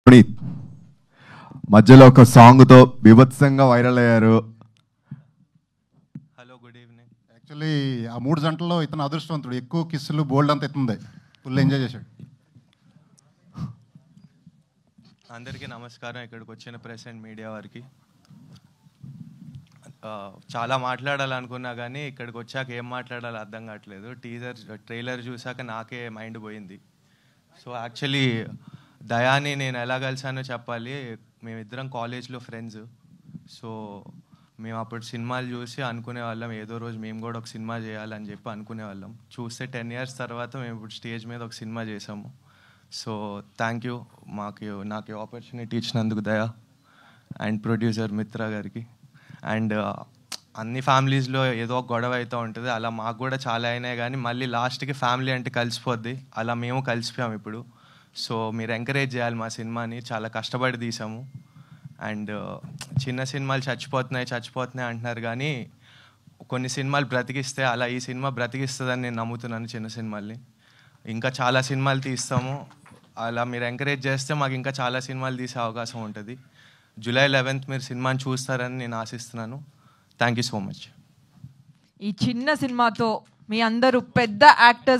ప్రీత్ మధ్యలో ఒక సాంగ్తో బీభత్సంగా వైరల్ అయ్యారు. Hello, good evening. యాక్చువల్లీ ఆ 3 గంటల్లో ఇతను అదృష్టవంతుడు. ఎక్కువ కిస్సులు బోల్డ్ అంత ఎత్తుంది, ఫుల్ ఎంజాయ్ చేశాడు. అందరికీ నమస్కారం. ఇక్కడికి వచ్చిన ప్రెస్ అండ్ మీడియా వారికి. చాలా మాట్లాడాలనుకున్నా కానీ ఇక్కడికి వచ్చాక ఏం మాట్లాడాలో అర్థం కావట్లేదు. ట్రైలర్ చూసాక నాకే మైండ్ పోయింది. సో యాక్చువల్లీ దయాని నేను ఎలా కలిసానో చెప్పాలి. మేమిద్దరం కాలేజ్లో ఫ్రెండ్స్. సో మేము అప్పుడు సినిమాలు చూసి అనుకునే వాళ్ళం ఏదో రోజు మేము కూడా ఒక సినిమా చేయాలని చెప్పి అనుకునే వాళ్ళం. చూస్తే 10 years తర్వాత మేము ఇప్పుడు స్టేజ్ మీద ఒక సినిమా చేసాము. సో థ్యాంక్ యూ నాకు ఆపర్చునిటీ ఇచ్చినందుకు దయా అండ్ ప్రొడ్యూసర్ మిత్రా గారికి. అండ్ అన్ని ఫ్యామిలీస్లో ఏదో ఒక గొడవ అవుతూ ఉంటుంది. అలా మాకు కూడా చాలా అయినాయి, కానీ మళ్ళీ లాస్ట్కి ఫ్యామిలీ అంటే కలిసిపోద్ది. అలా మేము కలిసిపోయాము ఇప్పుడు. సో మీరు ఎంకరేజ్ చేయాలి మా సినిమాని. చాలా కష్టపడి తీసాము. అండ్ చిన్న సినిమాలు చచ్చిపోతున్నాయి అంటున్నారు, కానీ కొన్ని సినిమాలు బ్రతికిస్తే అలా ఈ సినిమా బ్రతికిస్తుందని నేను నమ్ముతున్నాను. చిన్న సినిమాల్ని ఇంకా చాలా సినిమాలు తీస్తాము. అలా మీరు ఎంకరేజ్ చేస్తే మాకు ఇంకా చాలా సినిమాలు తీసే అవకాశం ఉంటుంది. July 11th మీరు సినిమాని చూస్తారని నేను ఆశిస్తున్నాను. Thank you so much. ఈ చిన్న సినిమాతో మీ అందరూ పెద్ద యాక్టర్స్